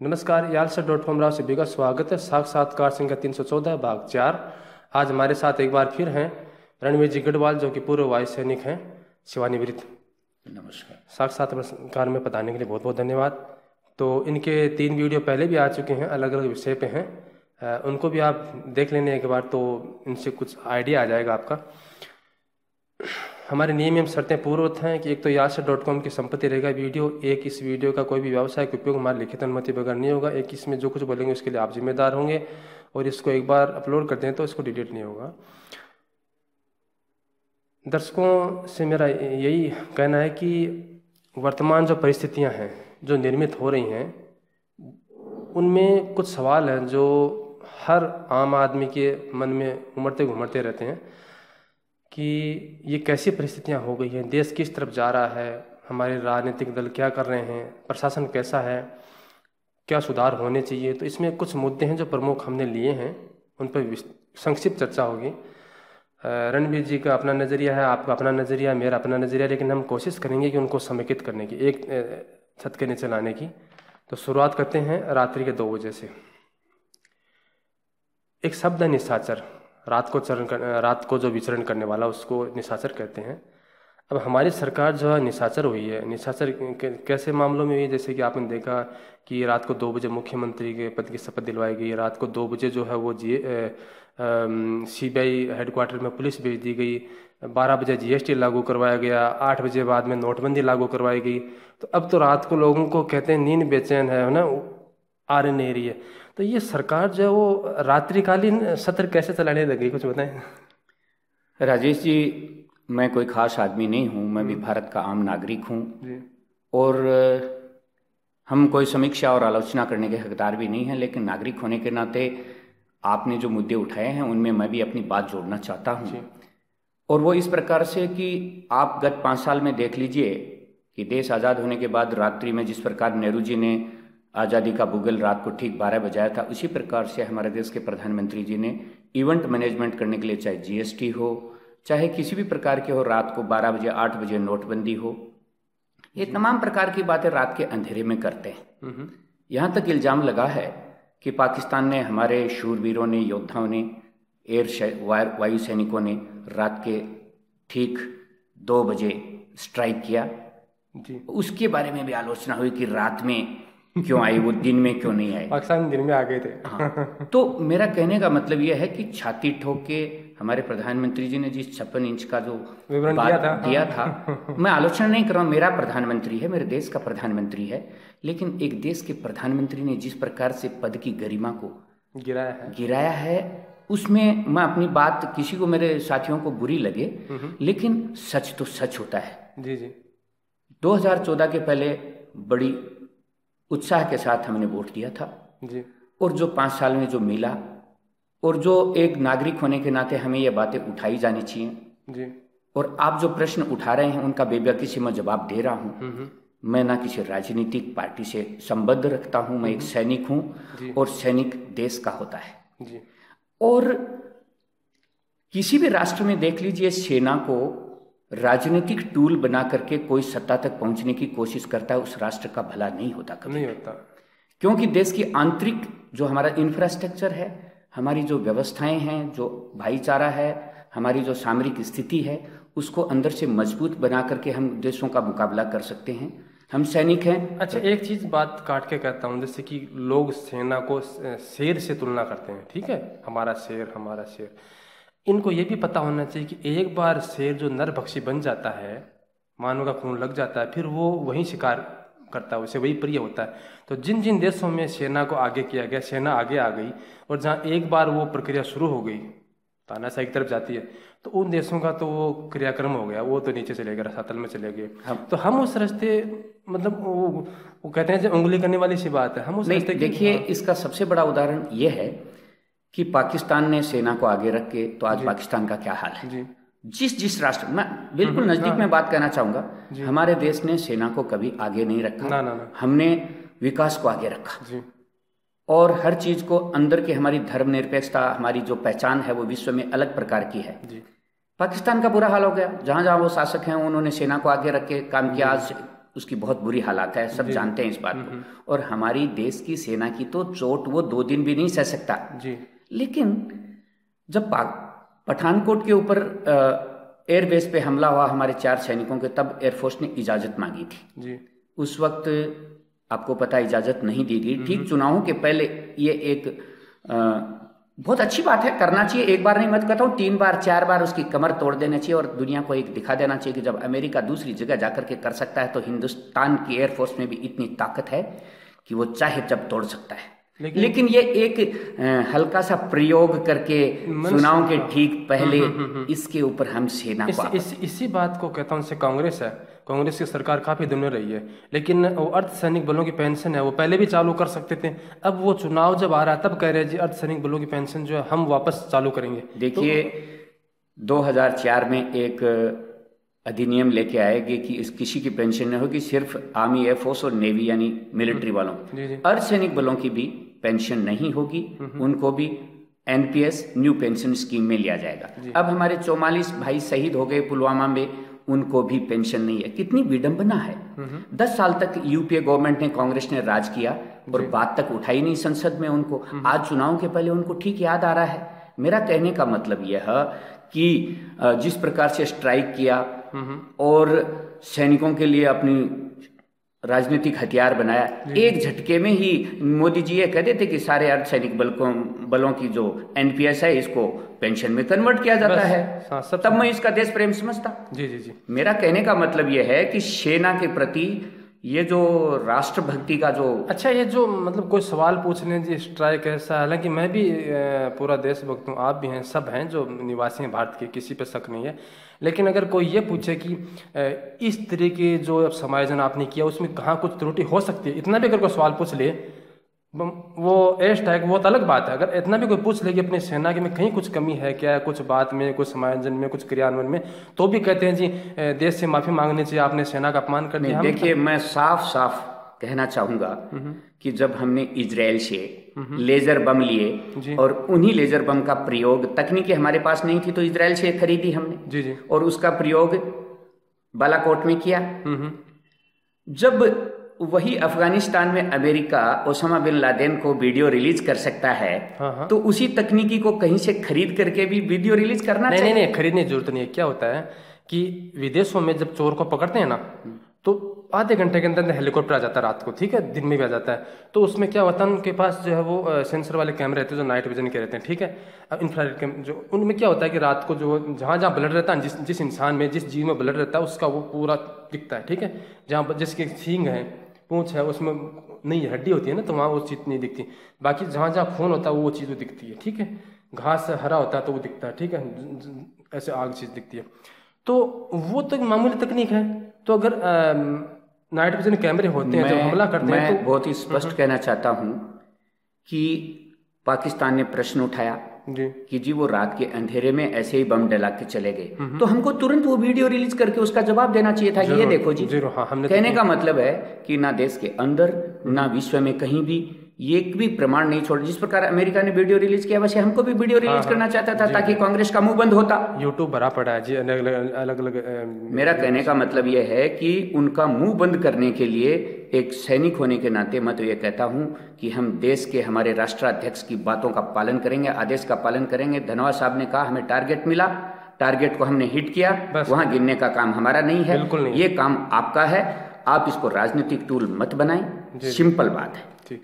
नमस्कार, यालसा.com राव सभी का स्वागत है। साक्षात्कार संख्या 314 भाग 4। आज हमारे साथ एक बार फिर हैं रणवीर जी गढ़वाल, जो कि पूर्व वायु सैनिक हैं, सेवानिवृत्त। नमस्कार। साक्षात्कार में बताने के लिए बहुत बहुत धन्यवाद। तो इनके 3 वीडियो पहले भी आ चुके हैं, अलग अलग विषय पे हैं, उनको भी आप देख लेने एक बार, तो इनसे कुछ आइडिया आ जाएगा आपका। हमारे नियम एवं शर्तें पूर्ववत हैं कि एक तो यालसा.com की संपत्ति रहेगा वीडियो, एक इस वीडियो का कोई भी व्यावसायिक उपयोग हमारी लिखित अनुमति बगैर नहीं होगा, एक इसमें जो कुछ बोलेंगे उसके लिए आप जिम्मेदार होंगे, और इसको एक बार अपलोड कर दें तो इसको डिलीट नहीं होगा। दर्शकों से मेरा यही कहना है कि वर्तमान जो परिस्थितियां हैं जो निर्मित हो रही हैं, उनमें कुछ सवाल हैं जो हर आम आदमी के मन में उमड़ते घुमड़ते रहते हैं कि ये कैसी परिस्थितियां हो गई हैं, देश किस तरफ जा रहा है, हमारे राजनीतिक दल क्या कर रहे हैं, प्रशासन कैसा है, क्या सुधार होने चाहिए। तो इसमें कुछ मुद्दे हैं जो प्रमुख हमने लिए हैं, उन पर संक्षिप्त चर्चा होगी। रणवीर जी का अपना नज़रिया है, आपका अपना नज़रिया, मेरा अपना नज़रिया, लेकिन हम कोशिश करेंगे कि उनको समेकित करने की, एक छत के नीचे लाने की। तो शुरुआत करते हैं रात्रि के 2 बजे से। एक शब्द है निशाचर, रात को जो विचरण करने वाला उसको निशाचर कहते हैं। अब हमारी सरकार जो है निशाचर हुई है। निशाचर कैसे मामलों में हुई, जैसे कि आपने देखा कि रात को 2 बजे मुख्यमंत्री के पद की शपथ दिलवाई गई, रात को 2 बजे जो है वो CBI हेडक्वार्टर में पुलिस भेज दी गई, 12 बजे GST लागू करवाया गया, 8 बजे बाद में नोटबंदी लागू करवाई गई। तो अब तो रात को लोगों को कहते हैं नींद बेचैन है ना, आ नहीं रही है। तो ये सरकार जो है वो रात्रिकालीन सत्र कैसे चलाने लगी, कुछ बताएं। राजेश जी, मैं कोई खास आदमी नहीं हूँ, मैं भी भारत का आम नागरिक हूँ, और हम कोई समीक्षा और आलोचना करने के हकदार भी नहीं हैं, लेकिन नागरिक होने के नाते आपने जो मुद्दे उठाए हैं उनमें मैं भी अपनी बात जोड़ना चाहता हूँ। और वो इस प्रकार से कि आप गत 5 साल में देख लीजिए कि देश आज़ाद होने के बाद रात्रि में जिस प्रकार नेहरू जी ने आज़ादी का बुगल रात को ठीक 12 बजाया था, उसी प्रकार से हमारे देश के प्रधानमंत्री जी ने इवेंट मैनेजमेंट करने के लिए, चाहे GST हो, चाहे किसी भी प्रकार के हो, रात को 12 बजे 8 बजे नोटबंदी हो, ये तमाम प्रकार की बातें रात के अंधेरे में करते हैं। यहाँ तक इल्ज़ाम लगा है कि पाकिस्तान ने, हमारे शूरवीरों ने, योद्धाओं ने, वायु सैनिकों ने रात के ठीक 2 बजे स्ट्राइक किया जी। उसके बारे में भी आलोचना हुई कि रात में क्यों आई, वो दिन में क्यों नहीं आई। पाकिस्तान दिन में आ गए थे। हाँ, तो मेरा कहने का मतलब यह है कि छाती ठोक के हमारे प्रधानमंत्री जी ने जिस 56 इंच का जो विवरण दिया था, मैं आलोचना नहीं कर रहा हूँ, मेरा प्रधानमंत्री है, मेरे देश का प्रधानमंत्री है, लेकिन एक देश के प्रधानमंत्री ने जिस प्रकार से पद की गरिमा को गिराया है, उसमें मैं अपनी बात, किसी को, मेरे साथियों को बुरी लगे, लेकिन सच तो सच होता है। जी जी। 2014 के पहले बड़ी उत्साह के साथ हमने वोट दिया था जी। और जो 5 साल में जो मिला, और जो एक नागरिक होने के नाते हमें ये बातें उठाई जानी चाहिए जी। और आप जो प्रश्न उठा रहे हैं उनका बेबाकी से मैं जवाब दे रहा हूँ। मैं ना किसी राजनीतिक पार्टी से संबद्ध रखता हूँ, मैं एक सैनिक हूँ, और सैनिक देश का होता है जी। और किसी भी राष्ट्र में देख लीजिए, सेना को राजनीतिक टूल बना करके कोई सत्ता तक पहुंचने की कोशिश करता है, उस राष्ट्र का भला नहीं होता, कभी नहीं होता। क्योंकि देश की आंतरिक जो हमारा इंफ्रास्ट्रक्चर है, हमारी जो व्यवस्थाएं हैं, जो भाईचारा है, हमारी जो सामरिक स्थिति है, उसको अंदर से मजबूत बना करके हम देशों का मुकाबला कर सकते हैं। हम सैनिक हैं। अच्छा, एक चीज बात काट के कहता हूँ, जैसे कि लोग सेना को शेर से तुलना करते हैं, ठीक है, हमारा शेर, हमारा शेर। इनको ये भी पता होना चाहिए कि एक बार शेर जो नरभक्षी बन जाता है, मानव का खून लग जाता है, फिर वो वही शिकार करता है, उसे वही प्रिय होता है। तो जिन जिन देशों में सेना को आगे किया गया, सेना आगे आ गई, और जहाँ एक बार वो प्रक्रिया शुरू हो गई, तानाशाही की तरफ जाती है, तो उन देशों का तो वो क्रियाक्रम हो गया, वो तो नीचे चले गए, रसातल में चले गए। तो हम उस रास्ते, मतलब वो कहते हैं उंगली करने वाली सी बात है, हम उस रास्ते। देखिए, इसका सबसे बड़ा उदाहरण ये है कि पाकिस्तान ने सेना को आगे रख के, तो आज पाकिस्तान का क्या हाल है जी। जिस राष्ट्र, मैं बिल्कुल नजदीक में बात कहना चाहूंगा, हमारे देश ने सेना को कभी आगे नहीं रखा, ना। हमने विकास को आगे रखा जी। और हर चीज को अंदर की, हमारी धर्मनिरपेक्षता, हमारी जो पहचान है वो विश्व में अलग प्रकार की है जी। पाकिस्तान का बुरा हाल हो गया, जहां जहां वो शासक हैं उन्होंने सेना को आगे रख के काम किया। आज उसकी बहुत बुरी हालत है, सब जानते हैं इस बात को। और हमारी देश की सेना की तो चोट वो 2 दिन भी नहीं सह सकता जी। लेकिन जब पठानकोट के ऊपर एयरबेस पे हमला हुआ हमारे 4 सैनिकों के, तब एयरफोर्स ने इजाजत मांगी थी जी। उस वक्त आपको पता इजाजत नहीं दी गई। ठीक चुनावों के पहले ये एक बहुत अच्छी बात है, करना चाहिए। एक बार नहीं, मैं कहता हूँ 3 बार 4 बार उसकी कमर तोड़ देना चाहिए और दुनिया को एक दिखा देना चाहिए कि जब अमेरिका दूसरी जगह जाकर के कर सकता है तो हिंदुस्तान की एयरफोर्स में भी इतनी ताकत है कि वो चाहे जब तोड़ सकता है। लेकिन ये एक हल्का सा प्रयोग करके चुनाव के ठीक पहले इसके ऊपर हम सेना को इसी बात को कहता हूँ। कांग्रेस है, कांग्रेस की सरकार काफी दिन में रही है, लेकिन वो अर्धसैनिक बलों की पेंशन है वो पहले भी चालू कर सकते थे। अब वो चुनाव जब आ रहा है तब कह रहे हैं जी अर्धसैनिक बलों की पेंशन जो है हम वापस चालू करेंगे। देखिए 2004 में एक अधिनियम लेके आएगी कि किसी की पेंशन नहीं होगी, सिर्फ आर्मी, एयरफोर्स और नेवी यानी मिलिट्री वालों। अर्धसैनिक बलों की भी पेंशन नहीं होगी, उनको भी एनपीएस न्यू पेंशन स्कीम में लिया जाएगा। अब हमारे 44 भाई शहीद हो गए पुलवामा में, उनको भी पेंशन नहीं है। कितनी विडंबना है। 10 साल तक यूपीए गवर्नमेंट ने, कांग्रेस ने राज किया और बात तक उठाई नहीं संसद में उनको। आज चुनाव के पहले उनको ठीक याद आ रहा है। मेरा कहने का मतलब यह है कि जिस प्रकार से स्ट्राइक किया और सैनिकों के लिए अपनी राजनीतिक हथियार बनाया, एक झटके में ही मोदी जी ये कह देते कि सारे अर्धसैनिक बलों की जो एनपीएस है इसको पेंशन में कन्वर्ट किया जाता है, तब मैं इसका देश प्रेम समझता। जी जी जी। मेरा कहने का मतलब यह है कि सेना के प्रति ये जो राष्ट्रभक्ति का जो अच्छा, ये जो मतलब कोई सवाल पूछ लें जी स्ट्राइक ऐसा, हालांकि मैं भी पूरा देशभक्त हूँ, आप भी हैं, सब हैं जो निवासी हैं भारत के, किसी पे शक नहीं है। लेकिन अगर कोई ये पूछे कि इस तरह के जो समायोजन आपने किया उसमें कहाँ कुछ त्रुटि हो सकती है, इतना भी अगर कोई सवाल पूछ ले, वो एयर स्ट्राइक वो तो अलग बात है। अगर इतना भी कोई पूछ ले कि अपनी सेना के में कहीं कुछ कमी है क्या, कुछ बात में, कुछ समायोजन में, कुछ क्रियान्वयन में, तो भी कहते हैं जी देश से माफी मांगनी चाहिए, आपने सेना का अपमान कर दिया। देखिए मैं साफ साफ कहना चाहूंगा कि जब हमने इजराइल से लेजर बम लिए और उन्हीं लेजर बम का प्रयोग, तकनीकी हमारे पास नहीं थी तो इजराइल से खरीदी हमने जी जी, और उसका प्रयोग बालाकोट में किया। जब वही अफगानिस्तान में अमेरिका ओसामा बिन लादेन को वीडियो रिलीज कर सकता है, तो उसी तकनीकी को कहीं से खरीद करके भी वीडियो रिलीज करना चाहिए। नहीं, खरीदने की जरूरत नहीं है। क्या होता है कि विदेशों में जब चोर को पकड़ते हैं ना, तो आधे घंटे के अंदर हेलीकॉप्टर आ जाता है रात को, ठीक है, दिन में भी आ जाता है। तो उसमें क्या होता है, उनके पास जो है वो सेंसर वाले कैमरे रहते हैं जो नाइट विजन के रहते हैं, ठीक है। अब इंफ्रारेड कैमरे जो, उनमें क्या होता है कि रात को जो जहाँ जहाँ ब्लड रहता है, जिस इंसान में, जिस जीव में ब्लड रहता है उसका वो पूरा दिखता है, ठीक है। जहाँ जिसके सींग है, पूंछ है, उसमें नहीं हड्डी होती है ना, तो वहाँ वो चीज़ नहीं दिखती। बाकी जहाँ जहाँ खून होता है वो चीज़ वो दिखती है, ठीक है। घास हरा होता है तो वो दिखता है, ठीक है, ऐसे आग चीज़ दिखती है। तो वो तो मामूली तकनीक है। तो अगर नाइट विजन कैमरे होते हैं जो हमला करते हैं, मैं बहुत ही स्पष्ट कहना चाहता हूँ कि पाकिस्तान ने प्रश्न उठाया कि जी वो रात के अंधेरे में ऐसे ही बम डला के चले गए, तो हमको तुरंत वो वीडियो रिलीज करके उसका जवाब देना चाहिए था कि ये देखो जी। हमने कहने का मतलब है कि ना देश के अंदर ना विश्व में कहीं भी ये भी प्रमाण नहीं छोड़। जिस प्रकार अमेरिका ने वीडियो रिलीज किया, वैसे हमको भी वीडियो रिलीज करना चाहता था ताकि कांग्रेस का मुंह बंद होता। यूट्यूब भरा पड़ा है जी, अलग अलग। मेरा कहने का मतलब यह है कि उनका मुंह बंद करने के लिए एक सैनिक होने के नाते मैं तो ये कहता हूं कि हम देश के, हमारे राष्ट्राध्यक्ष की बातों का पालन करेंगे, आदेश का पालन करेंगे। धनोआ साहब ने कहा हमें टारगेट मिला, टारगेट को हमने हिट किया, वहां गिनने का काम हमारा नहीं है, नहीं। ये काम आपका है। आप इसको राजनीतिक टूल मत बनाएं, सिंपल बात है। ठीक।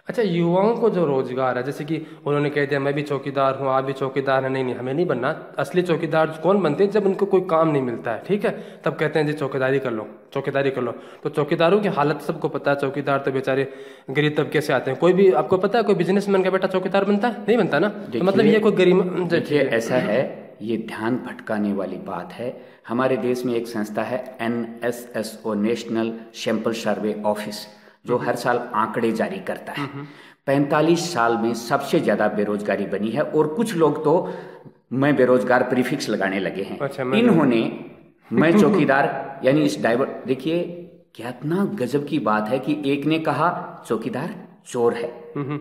अच्छा, युवाओं को जो रोजगार है, जैसे कि उन्होंने कह दिया मैं भी चौकीदार हूँ, आप भी चौकीदार हैं, नहीं हमें नहीं बनना। असली चौकीदार कौन बनते हैं? जब उनको कोई काम नहीं मिलता है, ठीक है, तब कहते हैं जी चौकीदारी कर लो, चौकीदारी कर लो। तो चौकीदारों की हालत सबको पता है। चौकीदार तो बेचारे गरीब तबके से आते हैं। कोई भी आपको पता है कोई बिजनेसमैन का बेटा चौकीदार बनता है? नहीं बनता ना। तो मतलब ये कोई गरीब, देखिए ऐसा है, ये ध्यान भटकाने वाली बात है। हमारे देश में एक संस्था है NSSO, national sample survey office, जो हर साल आंकड़े जारी करता है। 45 साल में सबसे ज्यादा बेरोजगारी बनी है और कुछ लोग तो मैं बेरोजगार प्रीफिक्स लगाने लगे हैं। अच्छा, इन्होंने मैं चौकीदार यानी इस डाइवर्ट, देखिए कितना गजब की बात है कि एक ने कहा चौकीदार चोर है,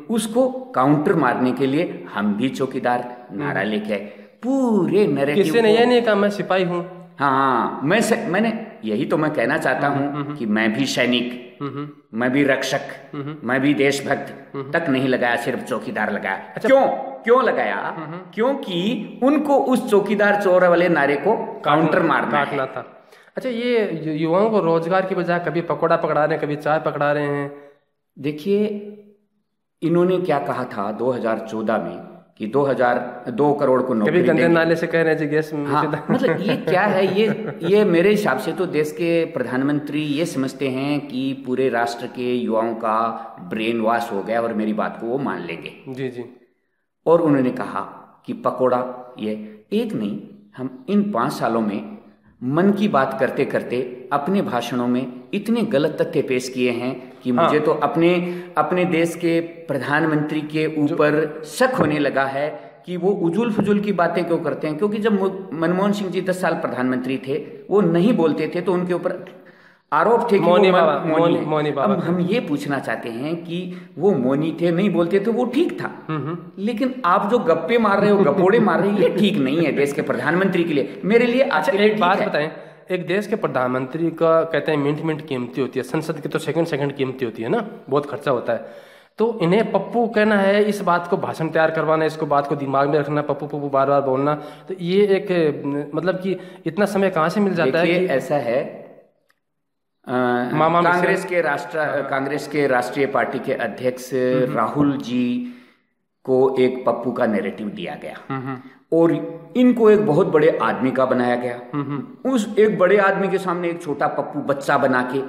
उसको काउंटर मारने के लिए हम भी चौकीदार नारा लेके आए। पूरे नरेटिव किसी ने ये नहीं कहा मैं सिपाही हूँ। हाँ, मैंने यही तो मैं कहना चाहता हूँ कि मैं भी सैनिक, मैं भी रक्षक, मैं भी देशभक्त तक नहीं लगाया, सिर्फ चौकीदार लगाया। अच्छा, क्यों लगाया? क्योंकि उनको उस चौकीदार चोर वाले नारे को काउंटर मारना था। अच्छा, ये युवाओं को रोजगार की बजाय कभी पकौड़ा पकड़ा रहे हैं, कभी चाय पकड़ा रहे हैं। देखिए, इन्होंने क्या कहा था 2014 में कि 2 करोड़ को नौकरी कभी गंदे नाले से कह रहे हैं गैस। हाँ, मतलब ये क्या है? ये मेरे हिसाब से तो देश के प्रधानमंत्री ये समझते हैं कि पूरे राष्ट्र के युवाओं का ब्रेन वॉश हो गया और मेरी बात को वो मान लेंगे। जी जी। और उन्होंने कहा कि पकोड़ा, ये एक नहीं, हम इन 5 सालों में मन की बात करते करते अपने भाषणों में इतने गलत तथ्य पेश किए हैं कि मुझे तो अपने देश के प्रधानमंत्री के ऊपर शक होने लगा है कि वो उजुल फुजुल की बातें क्यों करते हैं। क्योंकि जब मनमोहन सिंह जी 10 साल प्रधानमंत्री थे, वो नहीं बोलते थे तो उनके ऊपर आरोप थे कि मौनी बाबा। अब हम ये पूछना चाहते हैं कि वो मौनी थे, नहीं बोलते थे, वो ठीक था। लेकिन आप जो गप्पे मार रहे हो, गपोड़े मार रहे हो, ये ठीक नहीं है देश के प्रधानमंत्री के लिए, मेरे लिए। अच्छा, एक बात बताएं, एक देश के प्रधानमंत्री का कहते हैं मिनट कीमती होती है, संसद की तो सेकंड कीमती होती है ना, बहुत खर्चा होता है। तो इन्हें पप्पू कहना है, इस बात को भाषण तैयार करवाना, इसको बात को दिमाग में रखना, पप्पू पप्पू बार बार बोलना, तो ये एक मतलब कि इतना समय कहाँ से मिल जाता है? ऐसा है, कांग्रेस के राष्ट्रीय पार्टी के अध्यक्ष राहुल जी को एक पप्पू का नैरेटिव दिया गया और इनको एक बहुत बड़े आदमी का बनाया गया। उस एक बड़े आदमी के सामने एक छोटा पप्पू बच्चा बना के,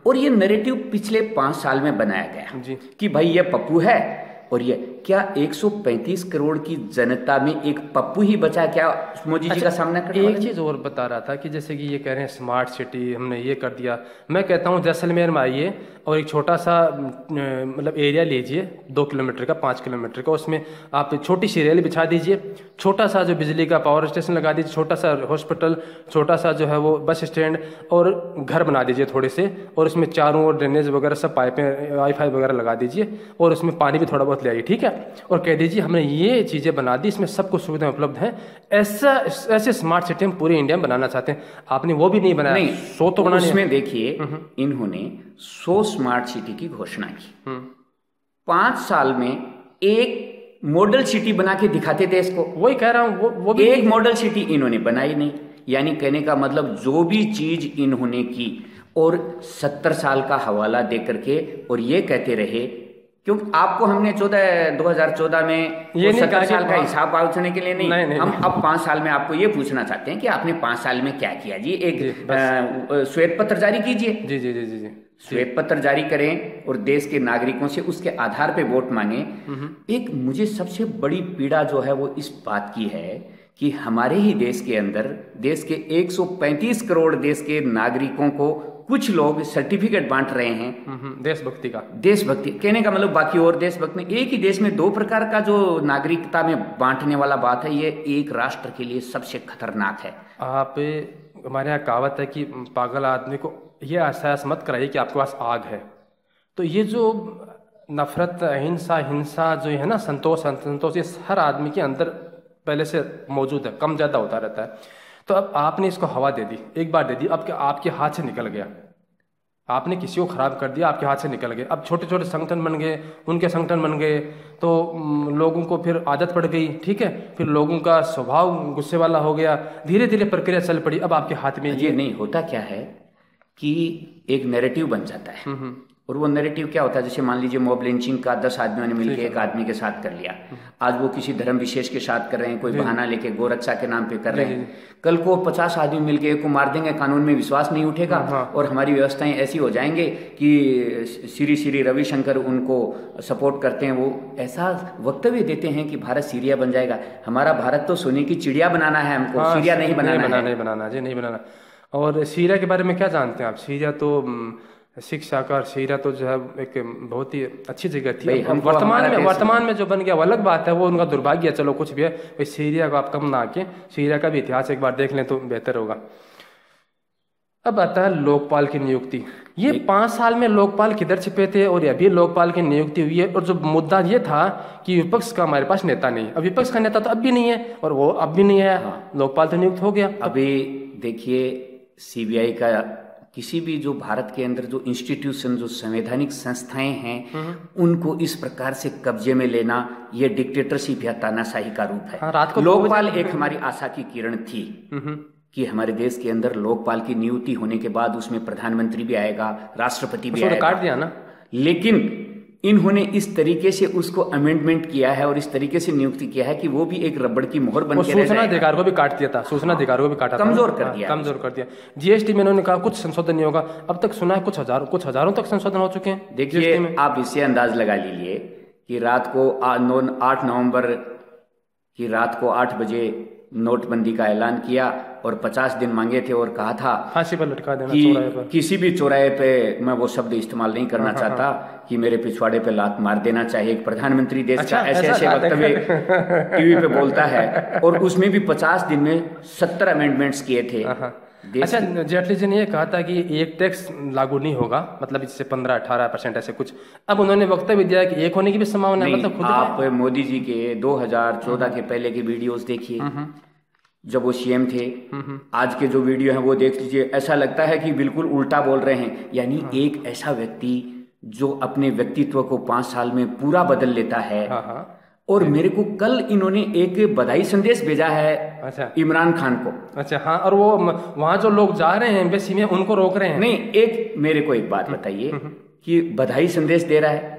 और ये नैरेटिव पिछले 5 साल में बनाया गया कि भाई ये पप्पू है। और ये क्या 135 करोड़ की जनता में एक पप्पू ही बचा? क्या मोदी जी का सामना कर? एक चीज और बता रहा था कि जैसे कि ये कह रहे हैं स्मार्ट सिटी, हमने ये कर दिया। मैं कहता हूँ जैसलमेर में आइए और एक छोटा सा मतलब एरिया लीजिए 2 किलोमीटर का, 5 किलोमीटर का, उसमें आप छोटी सी रेल बिछा दीजिए, छोटा सा जो बिजली का पावर स्टेशन लगा दीजिए, छोटा सा हॉस्पिटल, छोटा सा जो है वो बस स्टैंड, और घर बना दीजिए थोड़े से, और उसमें चारों ओर ड्रेनेज वगैरह सब पाइपें, वाईफाई वगैरह लगा दीजिए, और उसमें पानी भी थोड़ा बहुत ले आइए, ठीक है, और कह दीजिए हमने ये चीज़ें बना दी, इसमें सब कुछ सुविधाएं उपलब्ध हैं। ऐसे स्मार्ट सिटी हम पूरे इंडिया में बनाना चाहते हैं। आपने वो भी नहीं बनाया, 100 तो बनाने। उसमें देखिए, इन्होंने 100 स्मार्ट सिटी की घोषणा की, 5 साल में एक मॉडल सिटी बना के दिखाते थे इसको। वही कह रहा हूँ, वो भी एक मॉडल सिटी इन्होंने बनाई नहीं। यानी कहने का मतलब जो भी चीज इन्होंने की और 70 साल का हवाला दे करके और ये कहते रहे, क्योंकि आपको हमने 2014 में ये 70 साल का हिसाब पूछने के लिए नहीं, हम अब 5 साल में आपको ये पूछना चाहते हैं कि आपने 5 साल में क्या किया जी। एक श्वेत पत्र जारी कीजिए। जी जी जी जी जी, श्वेत पत्र जारी करें और देश के नागरिकों से उसके आधार पे वोट मांगे। एक मुझे सबसे बड़ी पीड़ा जो है वो इस बात की है कि हमारे ही देश के अंदर, देश के 135 करोड़ देश के नागरिकों को कुछ लोग सर्टिफिकेट बांट रहे हैं देशभक्ति का। देशभक्ति कहने का मतलब बाकी और देशभक्ति में, एक ही देश में 2 प्रकार का जो नागरिकता में बांटने वाला बात है, ये एक राष्ट्र के लिए सबसे खतरनाक है। आप हमारे यहाँ कहावत है कि पागल आदमी को ये एहसास मत कराइए कि आपके पास आग है। तो ये जो नफरत, अहिंसा, हिंसा जो है ना, संतोष, ये हर आदमी के अंदर पहले से मौजूद है, कम ज़्यादा होता रहता है। तो अब आपने इसको हवा दे दी, एक बार दे दी, अब आपके हाथ से निकल गया, आपने किसी को ख़राब कर दिया, आपके हाथ से निकल गया। अब छोटे छोटे संगठन बन गए, उनके संगठन बन गए, तो लोगों को फिर आदत पड़ गई, ठीक है, फिर लोगों का स्वभाव गुस्से वाला हो गया, धीरे धीरे प्रक्रिया चल पड़ी। अब आपके हाथ में ये नहीं होता क्या है कि एक नैरेटिव बन जाता है, और वो नैरेटिव क्या होता है, जैसे मान लीजिए मॉब लिंचिंग का 10 आदमियों ने मिलकर एक आदमी के साथ कर लिया, आज वो किसी धर्म विशेष के साथ कर रहे हैं, कोई बहाना लेके गोरक्षा के नाम पे कर रहे हैं, कल को 50 आदमी मिलके एक को मार देंगे, कानून में विश्वास नहीं उठेगा, और हमारी व्यवस्थाएं ऐसी हो जाएंगे कि श्री रविशंकर उनको सपोर्ट करते हैं, वो ऐसा वक्तव्य देते हैं कि भारत सीरिया बन जाएगा। हमारा भारत तो सोने की चिड़िया बनाना है, हमको सीरिया नहीं बनाना। और सीरिया के बारे में क्या जानते हैं आप? सीरिया तो शिक्षा का, सीरिया तो जो है एक बहुत ही अच्छी जगह थी। वर्तमान में जो बन गया वो अलग बात है, वो उनका दुर्भाग्य है, चलो कुछ भी है। सीरिया को आप कम ना आके सीरिया का भी इतिहास एक बार देख लें तो बेहतर होगा। अब आता है लोकपाल की नियुक्ति। ये 5 साल में लोकपाल किधर छिपे थे और अभी लोकपाल की नियुक्ति हुई है। और जो मुद्दा ये था कि विपक्ष का हमारे पास नेता नहीं, अब विपक्ष का नेता तो अब भी नहीं है और वो अब भी नहीं है, लोकपाल तो नियुक्त हो गया। अभी देखिए सीबीआई का किसी भी जो भारत के अंदर जो इंस्टीट्यूशन, जो संवैधानिक संस्थाएं हैं, उनको इस प्रकार से कब्जे में लेना, ये डिक्टेटरशिप या तानाशाही का रूप है। रात को लोकपाल एक हमारी आशा की किरण थी कि हमारे देश के अंदर लोकपाल की नियुक्ति होने के बाद उसमें प्रधानमंत्री भी आएगा, राष्ट्रपति भी आएगा, काट दिया ना। लेकिन इन्होंने इस तरीके से उसको अमेंडमेंट किया है और इस तरीके से नियुक्ति किया है कि वो भी एक रबड़ की मोहर बन के रह सूचना अधिकार को भी काट दिया था, सूचना अधिकार को भी काटा, कमजोर कर दिया, कमजोर कर दिया। जीएसटी में इन्होंने कहा कुछ संशोधन नहीं होगा, अब तक सुना है कुछ हजारों तक संशोधन हो चुके हैं। देखिए, आप इससे अंदाज लगा लीजिए कि रात को 8 नवंबर की रात को 8 बजे नोटबंदी का ऐलान किया और 50 दिन मांगे थे और कहा था फांसी पर लटका देना, कि किसी भी चौराहे पे, मैं वो शब्द इस्तेमाल नहीं करना चाहता, कि मेरे पिछवाड़े पे लात मार देना चाहिए। एक प्रधानमंत्री देश का ऐसे ऐसे वक्तव्य टीवी पे बोलता है, और उसमें भी 50 दिन में 70 अमेंडमेंट्स किए थे। अच्छा, जेटली जी ने ये कहा था कि एक टैक्स लागू नहीं होगा, मतलब इससे 15-18% ऐसे कुछ। अब उन्होंने वक्तव्य दिया कि एक होने की भी संभावना है। मतलब खुद आप मोदी जी के 2014 के पहले के वीडियोस देखिए, जब वो सीएम थे, आज के जो वीडियो हैं वो देख लीजिए, ऐसा लगता है कि बिल्कुल उल्टा बोल रहे हैं। यानी एक ऐसा व्यक्ति जो अपने व्यक्तित्व को 5 साल में पूरा बदल लेता है। और मेरे को कल इन्होंने एक बधाई संदेश भेजा है। अच्छा, इमरान खान को। अच्छा, हाँ, और वो वहां जो लोग जा रहे हैं एम्बेसी में, उनको रोक रहे हैं। नहीं, एक मेरे को एक बात बताइए कि बधाई संदेश दे रहा है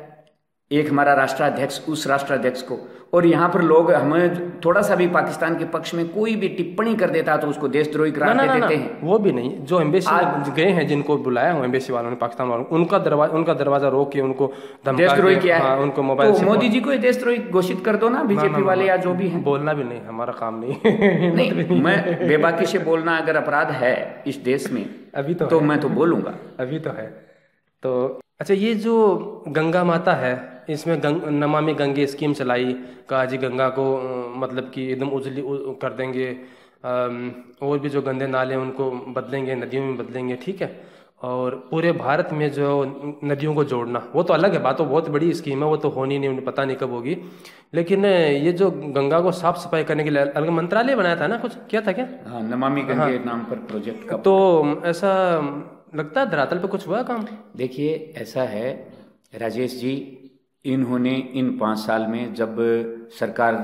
एक हमारा राष्ट्राध्यक्ष उस राष्ट्राध्यक्ष को, और यहाँ पर लोग हमें थोड़ा सा भी पाकिस्तान के पक्ष में कोई भी टिप्पणी कर देता तो उसको देशद्रोही करार दे देते हैं। वो भी नहीं, जो एम्बेसी में गए हैं, जिनको बुलाया हो एम्बेसी वालों ने, पाकिस्तान वालों, उनका दरवाजा रोक के उनको देशद्रोही किया है। उनको मोबाइल से मोदी जी को देशद्रोही घोषित कर दो ना, बीजेपी वाले या जो भी है। बोलना भी नहीं, हमारा काम नहीं। नहीं, मैं बेबाकी से बोलना अगर अपराध है इस देश में अभी तो मैं तो बोलूंगा, अभी तो है। तो अच्छा, ये जो गंगा माता है, इसमें नमामि गंगे स्कीम चलाई, कहा जी गंगा को मतलब कि एकदम उजली कर देंगे, और भी जो गंदे नाले हैं उनको बदलेंगे, नदियों में बदलेंगे, ठीक है। और पूरे भारत में जो नदियों को जोड़ना, वो तो अलग है बात, तो बहुत बड़ी स्कीम है, वो तो होनी नहीं, पता नहीं कब होगी। लेकिन ये जो गंगा को साफ सफाई करने के लिए अलग मंत्रालय बनाया था ना, कुछ किया था क्या? हाँ, नमामि गंगे नाम पर प्रोजेक्ट का। तो ऐसा लगता है धरातल पे कुछ हुआ काम? देखिए, ऐसा है राजेश जी, इन्होंने इन 5 साल में जब सरकार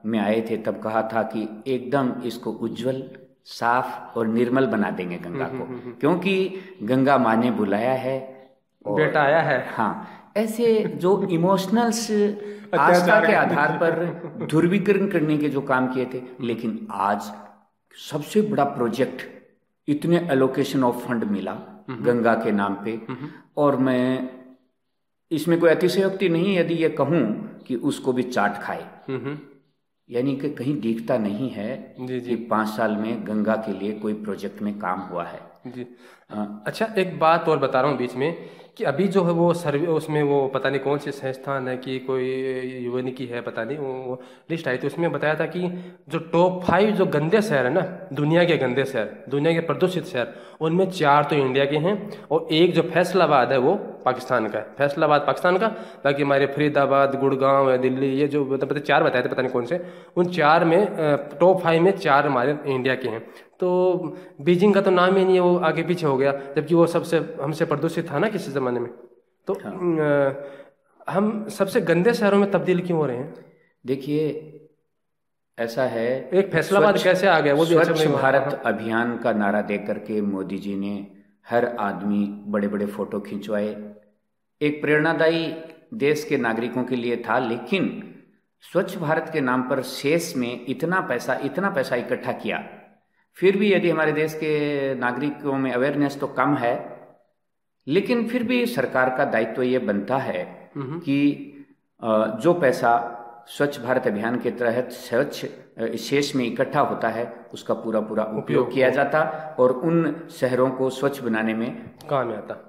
में आए थे तब कहा था कि एकदम इसको उज्जवल, साफ और निर्मल बना देंगे गंगा को, क्योंकि गंगा माँ ने बुलाया है और बेटा आया है। हाँ, ऐसे जो इमोशनल्स आस्था के आधार पर ध्रुवीकरण करने के जो काम किए थे। लेकिन आज सबसे बड़ा प्रोजेक्ट, इतने एलोकेशन ऑफ फंड मिला गंगा के नाम पे, और मैं इसमें कोई अतिशयोक्ति नहीं यदि ये कहूं कि उसको भी चाट खाए, यानी कि कहीं दिखता नहीं है कि 5 साल में गंगा के लिए कोई प्रोजेक्ट में काम हुआ है जी। अच्छा, एक बात और बता रहा हूँ बीच में कि अभी जो है वो सर्वे, उसमें वो पता नहीं कौन सी संस्थान है कि कोई यूएन की है, पता नहीं, वो लिस्ट आई थी, उसमें बताया था कि जो टॉप 5 जो गंदे शहर है ना, दुनिया के गंदे शहर, दुनिया के प्रदूषित शहर, उनमें 4 तो इंडिया के हैं और एक जो फैसलाबाद है वो पाकिस्तान का है। फैसलाबाद पाकिस्तान का, बाकी हमारे फरीदाबाद, गुड़गांव है, दिल्ली, ये जो मतलब 4 बताए थे, पता नहीं कौन से, उन 4 में टॉप 5 में 4 हमारे इंडिया के हैं। तो बीजिंग का तो नाम ही नहीं है, वो आगे पीछे हो गया, जबकि वो सबसे हमसे प्रदूषित था ना किसी ज़माने में। तो हाँ। हम सबसे गंदे शहरों में तब्दील क्यों हो रहे हैं? देखिए, ऐसा है, एक फैसलाबाद कैसे आ गया, वो भी स्वच्छ भारत अभियान का नारा दे करके मोदी जी ने हर आदमी बड़े बड़े फोटो खिंचवाए, एक प्रेरणादायी देश के नागरिकों के लिए था। लेकिन स्वच्छ भारत के नाम पर शेष में इतना पैसा इकट्ठा किया, फिर भी यदि हमारे देश के नागरिकों में अवेयरनेस तो कम है, लेकिन फिर भी सरकार का दायित्व ये बनता है कि जो पैसा स्वच्छ भारत अभियान के तहत स्वच्छ शेष में इकट्ठा होता है उसका पूरा उपयोग किया जाता और उन शहरों को स्वच्छ बनाने में काम आता।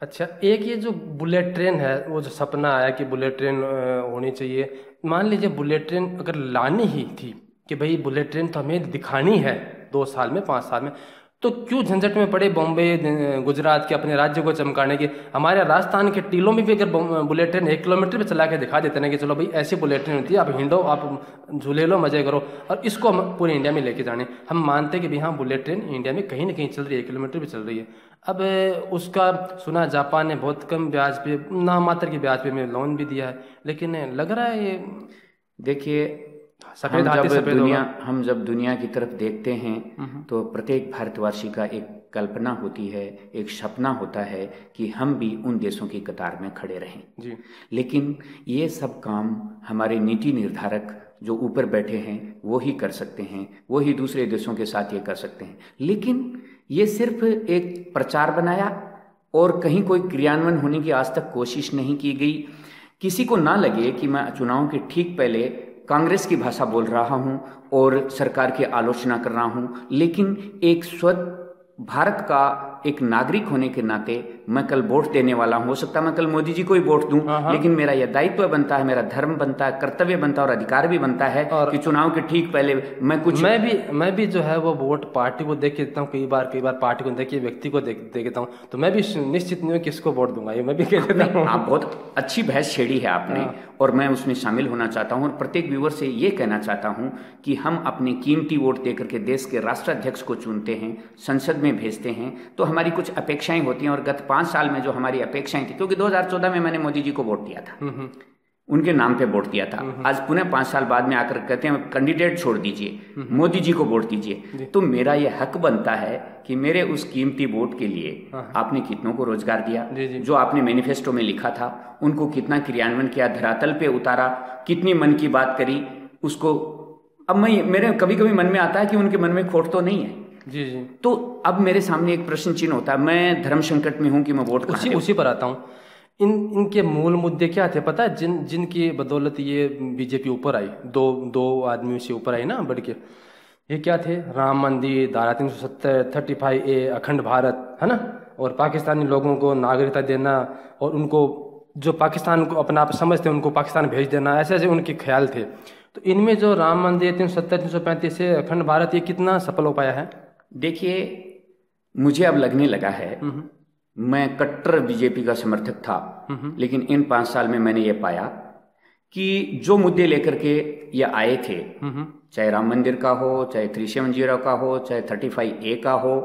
अच्छा, एक ये जो बुलेट ट्रेन है, वो जो सपना आया कि बुलेट ट्रेन होनी चाहिए, मान लीजिए बुलेट ट्रेन अगर लानी ही थी कि भाई बुलेट ट्रेन तो हमें दिखानी है 2 साल में, 5 साल में, तो क्यों झंझट में पड़े बॉम्बे गुजरात के अपने राज्य को चमकाने के। हमारे राजस्थान के टीलों में भी अगर बुलेट ट्रेन 1 किलोमीटर पे चला के दिखा देते ना कि चलो भाई ऐसी बुलेट ट्रेन होती है, आप हिंडो, आप झूले लो, मजे करो, और इसको हम पूरे इंडिया में लेके जाने। हम मानते हैं कि भाई हाँ बुलेट ट्रेन इंडिया में कहीं ना कहीं चल रही है, 1 किलोमीटर भी चल रही है। अब उसका सुना जापान ने बहुत कम ब्याज पे, नाम मात्र की ब्याज पे में लोन भी दिया है, लेकिन लग रहा है ये, देखिए हम जब दुनिया की तरफ देखते हैं तो प्रत्येक भारतवासी का एक कल्पना होती है, एक सपना होता है कि हम भी उन देशों की कतार में खड़े रहें जी। लेकिन ये सब काम हमारे नीति निर्धारक जो ऊपर बैठे हैं वो ही कर सकते हैं, वो ही दूसरे देशों के साथ ये कर सकते हैं। लेकिन ये सिर्फ एक प्रचार बनाया और कहीं कोई क्रियान्वयन होने की आज तक कोशिश नहीं की गई। किसी को ना लगे कि मैं चुनाव के ठीक पहले कांग्रेस की भाषा बोल रहा हूं और सरकार की आलोचना कर रहा हूं, लेकिन एक भारत का एक नागरिक होने के नाते मैं कल वोट देने वाला हूं। हो सकता है मैं कल मोदी जी को ही वोट दूं, लेकिन मेरा यह दायित्व बनता है, मेरा धर्म बनता है, कर्तव्य बनता है और अधिकार भी बनता है कि चुनाव के ठीक पहले मैं भी जो है वो वोट पार्टी को देख के देता हूँ, कई बार पार्टी को देख के व्यक्ति को देख देता हूँ, तो मैं भी निश्चित नहीं हूँ किसको वोट दूंगा, ये मैं भी कह देता हूँ। आप बहुत अच्छी बहस छेड़ी है आपने और मैं उसमें शामिल होना चाहता हूँ और प्रत्येक व्यूअर से ये कहना चाहता हूँ कि हम अपने कीमती वोट देकर के देश के राष्ट्राध्यक्ष को चुनते हैं, संसद में भेजते हैं, तो हमारी कुछ अपेक्षाएं होती हैं और गत 5 साल में जो हमारी अपेक्षाएं थी, क्योंकि 2014 में मैंने मोदी जी को वोट दिया था, उनके नाम पे वोट दिया था, आज पुनः 5 साल बाद में आकर कहते हैं कैंडिडेट छोड़ दीजिए, मोदी जी को वोट दीजिए, तो मेरा यह हक बनता है कि मेरे उस कीमती वोट के लिए आपने कितनों को रोजगार दिया, जो आपने मैनिफेस्टो में लिखा था उनको कितना क्रियान्वयन किया, धरातल पे उतारा, कितनी मन की बात करी उसको। अब मेरे कभी कभी मन में आता है कि उनके मन में खोट तो नहीं है जी। तो अब मेरे सामने एक प्रश्न चिन्ह होता है, मैं धर्म संकट में हूं कि मैं वोट उसी पर आता हूँ। इनके मूल मुद्दे क्या थे पता है, जिनकी बदौलत ये बीजेपी ऊपर आई, दो आदमियों से ऊपर आई ना बढ़ के, ये क्या थे, राम मंदिर, धारा 370, 35A, अखंड भारत, है ना, और पाकिस्तानी लोगों को नागरिकता देना और उनको जो पाकिस्तान को अपना आप समझते हैं उनको पाकिस्तान भेज देना, ऐसे ऐसे उनके ख्याल थे। तो इनमें जो राम मंदिर 370, 335 से अखंड भारत, ये कितना सफल हो पाया है? देखिए मुझे अब लगने लगा है, मैं कट्टर बीजेपी का समर्थक था, लेकिन इन 5 साल में मैंने ये पाया कि जो मुद्दे लेकर के ये आए थे, चाहे राम मंदिर का हो, चाहे 370 का हो, चाहे 35A का हो,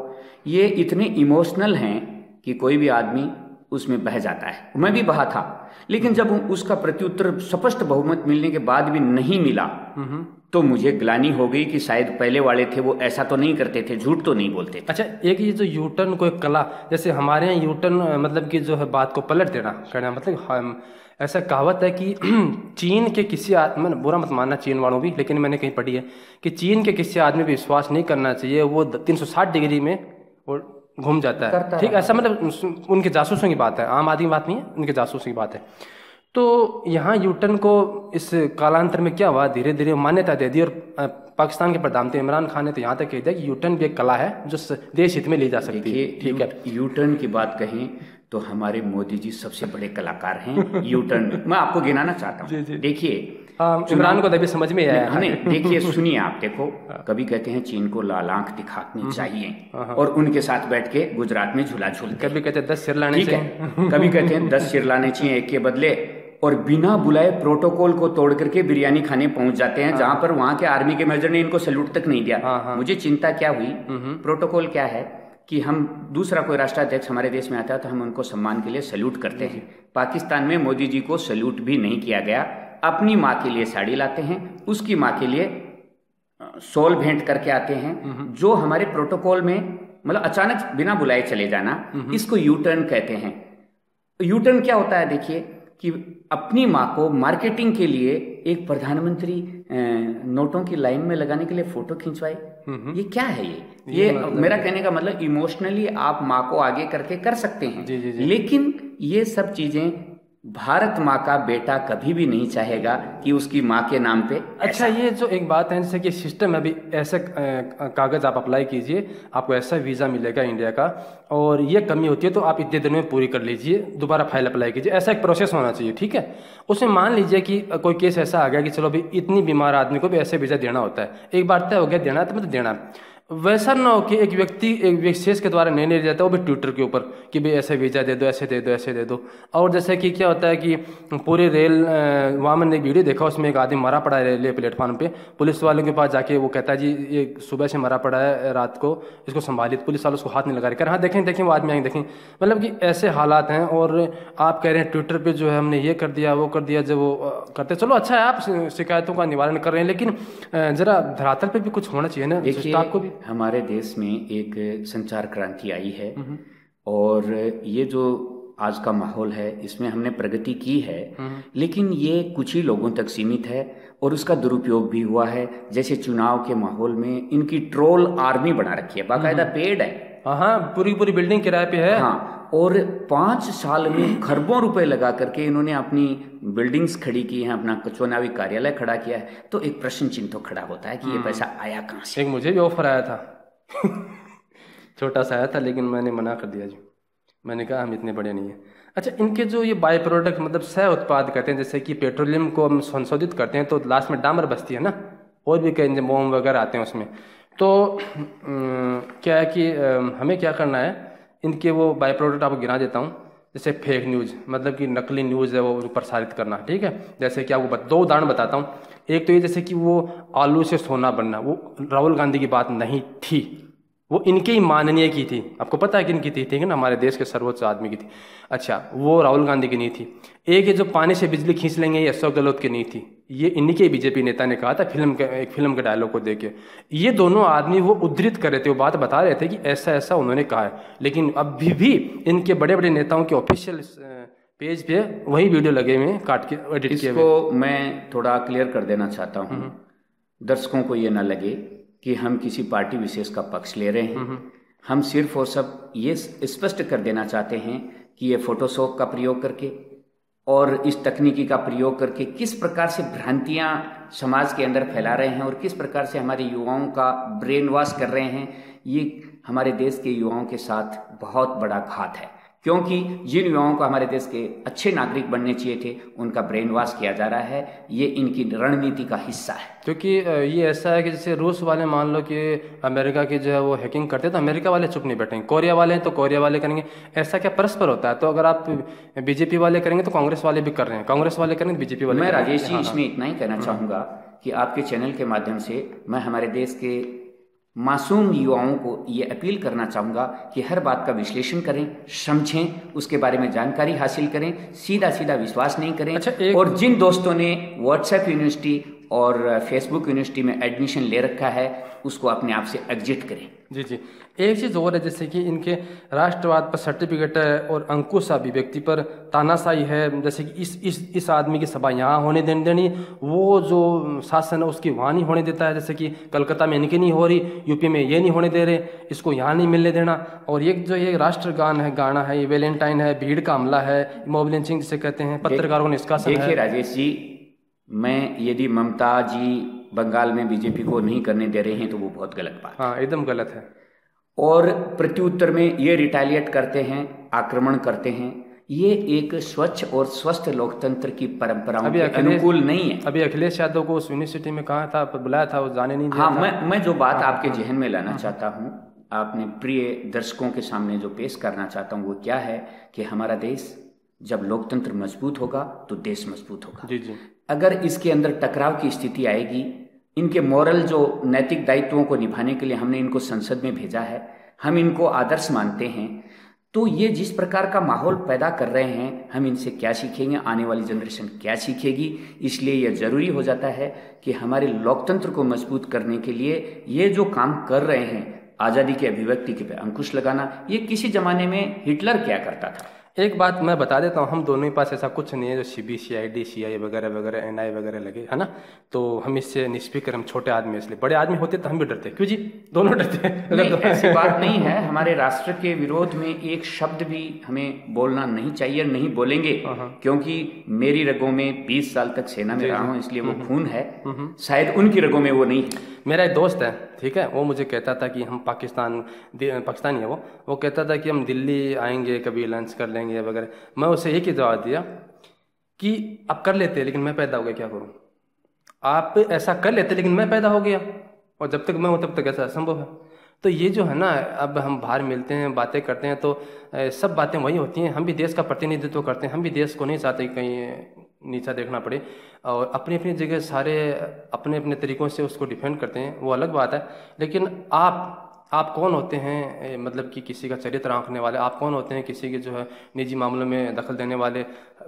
ये इतने इमोशनल हैं कि कोई भी आदमी उसमें बह जाता है। मैं भी बहा था, लेकिन जब उसका प्रत्युत्तर स्पष्ट बहुमत मिलने के बाद भी नहीं मिला तो मुझे ग्लानि हो गई कि शायद पहले वाले थे वो ऐसा तो नहीं करते थे, झूठ तो नहीं बोलते थे। अच्छा, एक ये जो यूटर्न को एक कला, जैसे हमारे यहाँ यूटर्न मतलब कि जो है बात को पलट देना करना, मतलब ऐसा कहावत है कि चीन के किसी मैंने बुरा मत मानना चीन वालों भी, लेकिन मैंने कहीं पढ़ी है कि चीन के किसी आदमी पर विश्वास नहीं करना चाहिए, वो 360 डिग्री में वो घूम जाता है, ठीक, ऐसा मतलब उनके जासूसों की बात है, आम आदमी की बात नहीं है, उनके जासूसों की बात है। तो यहाँ यूटर्न को इस कालांतर में क्या हुआ, धीरे धीरे मान्यता दे दी और पाकिस्तान के प्रधानमंत्री इमरान खान ने तो यहाँ तक कह दिया कि यूटर्न भी एक कला है जो देश हित में ली जा सकती है। ठीक है, यूटर्न की बात कहें तो हमारे मोदी जी सबसे बड़े कलाकार हैं यूटर्न। मैं आपको गिनाना चाहता हूँ, देखिए इमरान को तभी समझ में आया है। देखिए सुनिए आप, देखो कभी कहते हैं चीन को लाल आंख दिखानी चाहिए और उनके साथ बैठ के गुजरात में झूला झूलते, कभी कहते हैं 10 सिर लाने चाहिए, कभी कहते हैं 10 सिर लाने चाहिए एक के बदले, और बिना बुलाए प्रोटोकॉल को तोड़ करके बिरयानी खाने पहुंच जाते हैं, जहां पर वहां के आर्मी के मेजर ने इनको सैल्यूट तक नहीं दिया। मुझे चिंता क्या हुई, प्रोटोकॉल क्या है कि हम दूसरा कोई राष्ट्राध्यक्ष हमारे देश में आता है तो हम उनको सम्मान के लिए सैल्यूट करते हैं। पाकिस्तान में मोदी जी को सैल्यूट भी नहीं किया गया, अपनी माँ के लिए साड़ी लाते हैं, उसकी माँ के लिए शॉल भेंट करके आते हैं, जो हमारे प्रोटोकॉल में मतलब अचानक बिना बुलाए चले जाना, इसको यू टर्न कहते हैं। यू टर्न क्या होता है, देखिए कि अपनी माँ को मार्केटिंग के लिए एक प्रधानमंत्री नोटों की लाइन में लगाने के लिए फोटो खिंचवाए, ये क्या है? ये मेरा कहने का मतलब इमोशनली आप माँ को आगे करके कर सकते हैं, लेकिन ये सब चीजें भारत माँ का बेटा कभी भी नहीं चाहेगा कि उसकी माँ के नाम पे। अच्छा, ये जो एक बात है जैसे कि सिस्टम है, अभी ऐसे कागज आप अप्लाई कीजिए, आपको ऐसा वीज़ा मिलेगा इंडिया का, और ये कमी होती है तो आप इतने दिन में पूरी कर लीजिए, दोबारा फाइल अप्लाई कीजिए, ऐसा एक प्रोसेस होना चाहिए। ठीक है, उसमें मान लीजिए कि कोई केस ऐसा आ गया कि चलो भाई इतनी बीमार आदमी को भी ऐसे वीज़ा देना होता है, एक बार तय हो गया देना तो मतलब देना। वैसा ना हो कि एक व्यक्ति एक विशेष के द्वारा नहीं लिया जाता, वो भी ट्विटर के ऊपर कि भाई ऐसे वीज़ा दे दो, ऐसे दे दो, ऐसे दे दो। और जैसे कि क्या होता है कि पूरे रेल, वहाँ मैंने एक वीडियो देखा, उसमें एक आदमी मरा पड़ा है रेलवे प्लेटफॉर्म पे, पुलिस वालों के पास जाके वो कहता है जी ये सुबह से मरा पड़ा है, रात को इसको संभालिए। पुलिस वाले उसको हाथ नहीं लगा रहे, कर हाँ देखें देखें वो आदमी आएंगे देखें। मतलब कि ऐसे हालात हैं। और आप कह रहे हैं ट्विटर पर जो है हमने ये कर दिया वो कर दिया, जब वो करते चलो अच्छा है, आप शिकायतों का निवारण कर रहे हैं, लेकिन ज़रा धरातल पर भी कुछ होना चाहिए ना। देखिए आपको भी हमारे देश में एक संचार क्रांति आई है और ये जो आज का माहौल है इसमें हमने प्रगति की है, लेकिन ये कुछ ही लोगों तक सीमित है और उसका दुरुपयोग भी हुआ है। जैसे चुनाव के माहौल में इनकी ट्रोल आर्मी बना रखी है, बाकायदा पेड है। हाँ, पूरी पूरी बिल्डिंग किराए पे है। हाँ, और 5 साल में खरबों रुपए लगा करके इन्होंने अपनी बिल्डिंग्स खड़ी की हैं, अपना चुनावी कार्यालय खड़ा किया है। तो एक प्रश्न चिन्ह तो खड़ा होता है कि ये पैसा आया कहाँ से। एक मुझे भी ऑफर आया था छोटा सा आया था, लेकिन मैंने मना कर दिया जी। मैंने कहा हम इतने बड़े नहीं हैं। अच्छा, इनके जो ये बाई प्रोडक्ट मतलब सह उत्पाद कहते हैं, जैसे कि पेट्रोलियम को हम संशोधित करते हैं तो लास्ट में डामर बचती है ना, और भी कई मोम वगैरह आते हैं उसमें। तो क्या है कि हमें क्या करना है, इनके वो बाई प्रोडक्ट आपको गिना देता हूँ। जैसे फेक न्यूज़, मतलब कि नकली न्यूज़ है वो प्रसारित करना, ठीक है। जैसे कि आपको 2 उदाहरण बताता हूँ। एक तो ये जैसे कि वो आलू से सोना बनना, वो राहुल गांधी की बात नहीं थी, वो इनके ही माननीय की थी। आपको पता है कि इनकी थी, ठीक है ना, हमारे देश के सर्वोच्च आदमी की थी। अच्छा, वो राहुल गांधी की नहीं थी। एक ये जो पानी से बिजली खींच लेंगे, ये अशोक गहलोत की नहीं थी, ये इन्हीं के बीजेपी नेता ने कहा था एक फिल्म के डायलॉग को देके। ये दोनों आदमी वो उद्धृत कर रहे थे, वो बात बता रहे थे कि ऐसा ऐसा उन्होंने कहा है। लेकिन अभी भी इनके बड़े बड़े नेताओं के ऑफिशियल पेज पे वही वीडियो लगे हुए हैं, काट के एडिट किए हुए। इसको मैं थोड़ा क्लियर कर देना चाहता हूँ, दर्शकों को ये ना लगे कि हम किसी पार्टी विशेष का पक्ष ले रहे हैं। हम सिर्फ और सब ये स्पष्ट कर देना चाहते हैं कि ये फोटोशॉप का प्रयोग करके और इस तकनीकी का प्रयोग करके किस प्रकार से भ्रांतियां समाज के अंदर फैला रहे हैं और किस प्रकार से हमारे युवाओं का ब्रेन वॉश कर रहे हैं। ये हमारे देश के युवाओं के साथ बहुत बड़ा घात है, क्योंकि जिन युवाओं को हमारे देश के अच्छे नागरिक बनने चाहिए थे उनका ब्रेन वॉश किया जा रहा है। ये इनकी रणनीति का हिस्सा है। क्योंकि ये ऐसा है कि जैसे रूस वाले मान लो कि अमेरिका की जो है वो हैकिंग करते हैं, तो अमेरिका वाले चुप नहीं बैठेंगे। कोरिया वाले हैं तो कोरिया वाले करेंगे। ऐसा क्या परस्पर होता है। तो अगर आप बीजेपी वाले करेंगे तो कांग्रेस वाले भी कर रहे हैं, कांग्रेस वाले करेंगे बीजेपी वाले। मैं राजेश जी इसमें इतना ही कहना चाहूँगा कि आपके चैनल के माध्यम से मैं हमारे देश के मासूम युवाओं को ये अपील करना चाहूँगा कि हर बात का विश्लेषण करें, समझें, उसके बारे में जानकारी हासिल करें, सीधा सीधा विश्वास नहीं करें। अच्छा, और जिन दोस्तों ने व्हाट्सएप यूनिवर्सिटी और फेसबुक यूनिवर्सिटी में एडमिशन ले रखा है उसको अपने आप से एग्जिट करें। जी जी, एक चीज़ और है, जैसे कि इनके राष्ट्रवाद पर सर्टिफिकेट है और अंकुश अभिव्यक्ति पर तानाशाही है। जैसे कि इस आदमी की सभा यहाँ होने देनी, वो जो शासन है उसकी वहाँ नहीं होने देता है। जैसे कि कलकत्ता में इनकी नहीं हो रही, यूपी में ये नहीं होने दे रहे, इसको यहाँ नहीं मिलने देना। और ये जो ये राष्ट्रगान है, गाना है, ये वैलेंटाइन है, भीड़ का हमला है, मॉब लिंचिंग जिसे कहते हैं, पत्रकारों को निष्कासन है। देखिए राजेश जी, मैं यदि ममता जी बंगाल में बीजेपी को नहीं करने दे रहे हैं तो वो बहुत गलत बात। हाँ, एकदम गलत है। और प्रत्युत्तर में ये रिटेलिएट करते हैं, आक्रमण करते हैं। ये एक स्वच्छ और स्वस्थ लोकतंत्र की परंपराओं के अनुकूल नहीं है। अभी अखिलेश यादव को उस यूनिवर्सिटी में कहा था, बुलाया था, वो जाने नहीं दिया। हाँ, मैं जो बात आपके जहन में लाना चाहता हूँ, आपने प्रिय दर्शकों के सामने जो पेश करना चाहता हूँ वो क्या है कि हमारा देश जब लोकतंत्र मजबूत होगा तो देश मजबूत होगा। जी जी। अगर इसके अंदर टकराव की स्थिति आएगी, इनके मॉरल जो नैतिक दायित्वों को निभाने के लिए हमने इनको संसद में भेजा है, हम इनको आदर्श मानते हैं, तो ये जिस प्रकार का माहौल पैदा कर रहे हैं हम इनसे क्या सीखेंगे, आने वाली जनरेशन क्या सीखेगी। इसलिए यह जरूरी हो जाता है कि हमारे लोकतंत्र को मजबूत करने के लिए ये जो काम कर रहे हैं, आज़ादी की अभिव्यक्ति के पे अंकुश लगाना, ये किसी जमाने में हिटलर क्या करता था। एक बात मैं बता देता हूँ, हम दोनों के पास ऐसा कुछ नहीं है जो CBCID CI वगैरह वगैरह NI वगैरह लगे, है ना। तो हम इससे निष्फिक्र, हम छोटे आदमी, इसलिए बड़े आदमी होते तो हम भी डरते। क्यों जी, दोनों डरते हैं। ऐसी बात नहीं है। हमारे राष्ट्र के विरोध में एक शब्द भी हमें बोलना नहीं चाहिए, नहीं बोलेंगे, क्योंकि मेरी रगों में 20 साल तक सेना में रहा हूँ, इसलिए वो खून है। शायद उनकी रगों में वो नहीं है। मेरा एक दोस्त है, ठीक है, वो मुझे कहता था कि हम पाकिस्तानी है वो कहता था कि हम दिल्ली आएंगे, कभी लंच कर लेंगे वगैरह। मैं उसे एक ही जवाब दिया कि आप कर लेते, लेकिन मैं पैदा हो गया क्या करूं। आप ऐसा कर लेते लेकिन मैं पैदा हो गया, और जब तक मैं हूं तब तक ऐसा असंभव है। तो ये जो है ना, अब हम बाहर मिलते हैं, बातें करते हैं, तो सब बातें वही होती हैं। हम भी देश का प्रतिनिधित्व करते हैं, हम भी देश को नहीं चाहते कि कहीं नीचा देखना पड़े, और अपनी अपनी जगह सारे अपने अपने तरीक़ों से उसको डिफेंड करते हैं, वो अलग बात है। लेकिन आप कौन होते हैं, मतलब कि किसी का चरित्र आंकने वाले? आप कौन होते हैं किसी के जो है निजी मामलों में दखल देने वाले?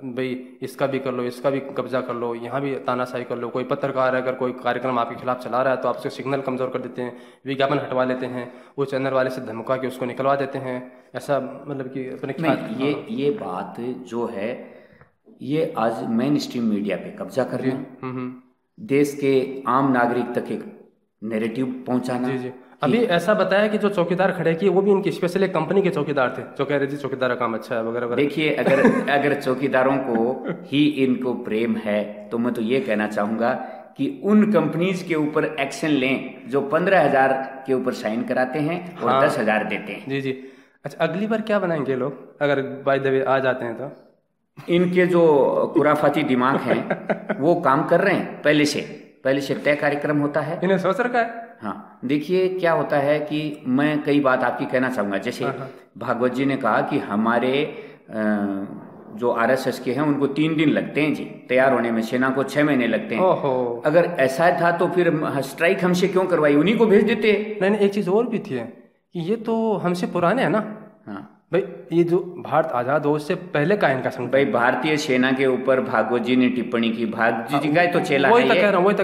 भाई इसका भी कर लो, इसका भी कब्जा कर लो, यहाँ भी तानाशाही कर लो। कोई पत्रकार है, अगर कोई कार्यक्रम आपके खिलाफ चला रहा है तो आप उसके सिग्नल कमज़ोर कर देते हैं, विज्ञापन हटवा लेते हैं, वो चैनल वाले से धमका के उसको निकलवा देते हैं। ऐसा मतलब कि अपने नहीं, ये बात जो है, ये आज मेन स्ट्रीम मीडिया पे कब्जा करना, देश के आम नागरिक तक एक नैरेटिव पहुंचाना। जी जी। अभी ऐसा बताया कि जो चौकीदार खड़े किए वो भी इनकी स्पेशल एक कंपनी के चौकीदार थे, जो कह रहे जी चौकीदार का काम अच्छा है वगैरह वगैरह। देखिए, अगर चौकीदारों को ही इनको प्रेम है तो मैं तो ये कहना चाहूंगा कि उन कंपनीज के ऊपर एक्शन लें जो 15,000 के ऊपर साइन कराते हैं और 10,000 देते हैं। जी जी। अच्छा, अगली बार क्या बनाएंगे लोग अगर बाय द वे आ जाते हैं तो? इनके जो खुराफाती दिमाग हैं वो काम कर रहे हैं, पहले से तय कार्यक्रम होता है, इन्हें सोच रखा है। हाँ, देखिए क्या होता है कि मैं कई बात आपकी कहना चाहूंगा। जैसे भागवत जी ने कहा कि हमारे जो आरएसएस के हैं उनको 3 दिन लगते हैं जी तैयार होने में, सेना को 6 महीने लगते हैं। ओहो। अगर ऐसा था तो फिर स्ट्राइक हमसे क्यों करवाई, उन्हीं को भेज देते। नहीं, एक चीज़ और भी थी कि ये तो हमसे पुराने हैं ना। हाँ भाई, ये जो भारत आजाद हो उससे पहले का इनका संगठन। भाई, भारतीय सेना के ऊपर भागवत जी ने टिप्पणी की, भागवत जी का तो चेला है। वही तो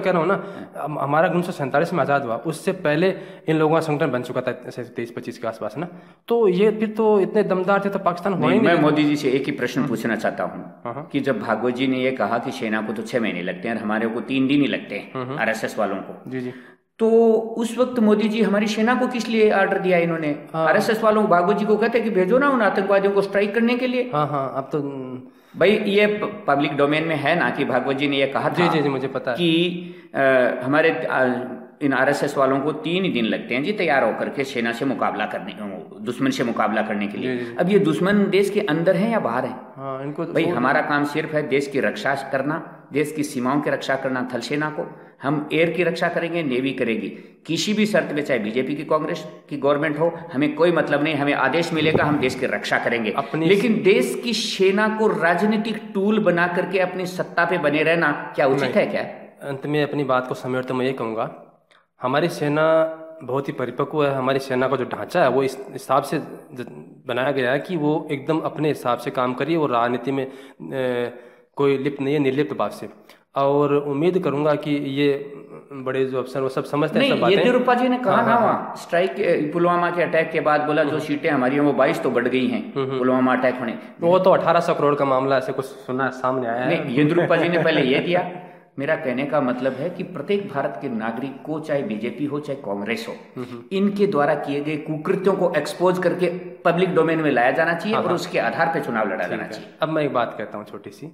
कह रहा हूँ ना, हमारा 1947 में आज़ाद हुआ, उससे पहले इन लोगों का संगठन बन चुका था 23-25 के आसपास ना। तो ये फिर तो इतने दमदार थे तो पाकिस्तान हुआ ही नहीं। मैं मोदी जी से एक ही प्रश्न पूछना चाहता हूँ कि जब भागवत जी ने ये कहा कि सेना को तो 6 महीने लगते हैं और हमारे को 3 दिन ही लगते हैं आरएसएस वालों को, जी जी, तो उस वक्त मोदी जी हमारी सेना को किस लिए ऑर्डर दिया इन्होंने? आरएसएस वालों को, भागवत जी को कहते कि भेजो ना उन आतंकवादियों को स्ट्राइक करने के लिए। हाँ, अब तो भाई ये पब्लिक डोमेन में है ना कि भागवत जी ने ये कहा था। जी, मुझे पता है कि हमारे इन आरएसएस वालों को 3 ही दिन लगते हैं जी तैयार होकर के सेना से मुकाबला करने, दुश्मन से मुकाबला करने के लिए। अब ये दुश्मन देश के अंदर है या बाहर है? इनको भाई हमारा काम सिर्फ है देश की रक्षा करना, देश की सीमाओं की रक्षा करना, थल सेना को हम एयर की रक्षा करेंगे, नेवी करेगी, किसी भी शर्त में, चाहे बीजेपी की कांग्रेस की गवर्नमेंट हो, हमें कोई मतलब नहीं, हमें आदेश मिलेगा हम देश की रक्षा करेंगे। लेकिन देश की सेना को राजनीतिक टूल बना करके अपनी सत्ता पे बने रहना क्या उचित है? क्या अंत में अपनी बात को समेटते मैं ये कहूँगा, हमारी सेना बहुत ही परिपक्व है। हमारी सेना का जो ढांचा है वो इस हिसाब से बनाया गया है कि वो एकदम अपने हिसाब से काम करिए, और राजनीति में कोई लिप्त नहीं है, निर्लिप्त भाव से। और उम्मीद करूंगा कि ये बड़े जो अफसर वो सब समझते हैं सब बातें। येदियुरप्पा जी ने कहा ना वहाँ स्ट्राइक, पुलवामा के अटैक के बाद बोला जो सीटें हमारी हैं वो 22 तो बढ़ गई हैं पुलवामा अटैक होने। वो तो 1800 करोड़ का मामला ऐसे कुछ सुना सामने आया है। नहीं, येदियुरप्पा जी ने पहले ये किया। मेरा कहने का मतलब है कि प्रत्येक भारत के नागरिक को, चाहे बीजेपी हो चाहे कांग्रेस हो, इनके द्वारा किए गए कुकृत्यों को एक्सपोज करके पब्लिक डोमेन में लाया जाना चाहिए और उसके आधार पर चुनाव लड़ा जाना चाहिए। अब मैं एक बात कहता हूँ छोटी सी,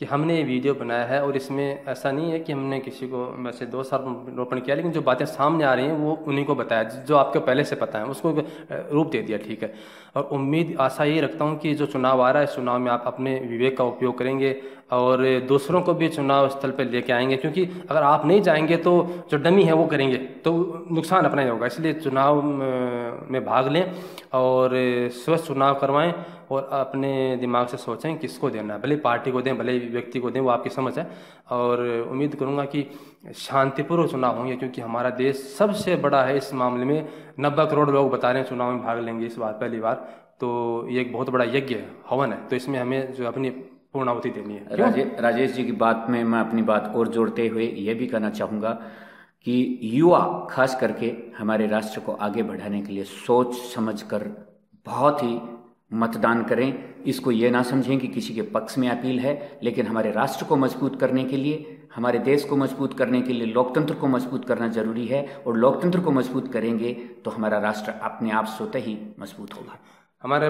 कि हमने ये वीडियो बनाया है और इसमें ऐसा नहीं है कि हमने किसी को वैसे दोष आरोपण किया, लेकिन जो बातें सामने आ रही हैं वो उन्हीं को बताया जो आपको पहले से पता है, उसको रूप दे दिया, ठीक है। और उम्मीद आशा यही रखता हूँ कि जो चुनाव आ रहा है, इस चुनाव में आप अपने विवेक का उपयोग करेंगे और दूसरों को भी चुनाव स्थल पर लेके आएंगे, क्योंकि अगर आप नहीं जाएंगे तो जो डमी है वो करेंगे, तो नुकसान अपना ही होगा। इसलिए चुनाव में भाग लें और स्वस्थ चुनाव करवाएं और अपने दिमाग से सोचें किसको देना है, भले पार्टी को दें, भले व्यक्ति को दें, वो आपकी समझ है। और उम्मीद करूंगा कि शांतिपूर्वक चुनाव होंगे, क्योंकि हमारा देश सबसे बड़ा है इस मामले में। 90 करोड़ लोग बता रहे हैं चुनाव में भाग लेंगे इस बार पहली बार, तो ये एक बहुत बड़ा यज्ञ है, हवन है, तो इसमें हमें जो अपनी पूर्णाहुति देनी है। राजेश जी की बात में मैं अपनी बात और जोड़ते हुए ये भी कहना चाहूँगा कि युवा खास करके हमारे राष्ट्र को आगे बढ़ाने के लिए सोच समझकर बहुत ही मतदान करें। इसको ये ना समझें कि किसी के पक्ष में अपील है, लेकिन हमारे राष्ट्र को मजबूत करने के लिए, हमारे देश को मजबूत करने के लिए लोकतंत्र को मजबूत करना जरूरी है, और लोकतंत्र को मजबूत करेंगे तो हमारा राष्ट्र अपने आप स्वतः ही मजबूत होगा। हमारे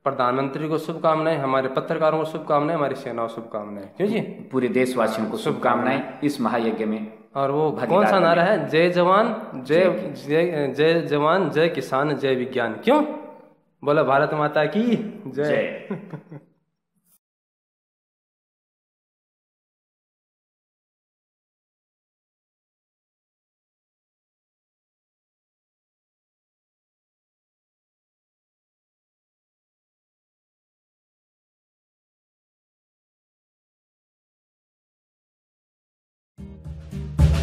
प्रधानमंत्री को शुभकामनाएं, हमारे पत्रकारों को शुभकामनाएं, हमारी सेना को शुभकामनाएं, क्यों जी, पूरे देशवासियों को शुभकामनाएं इस महायज्ञ में। और वो कौन सा नारा है? जय जवान जय जवान, जय किसान, जय विज्ञान। क्यों बोला? भारत माता की जय।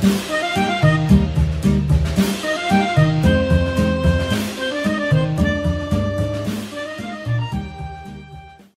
है।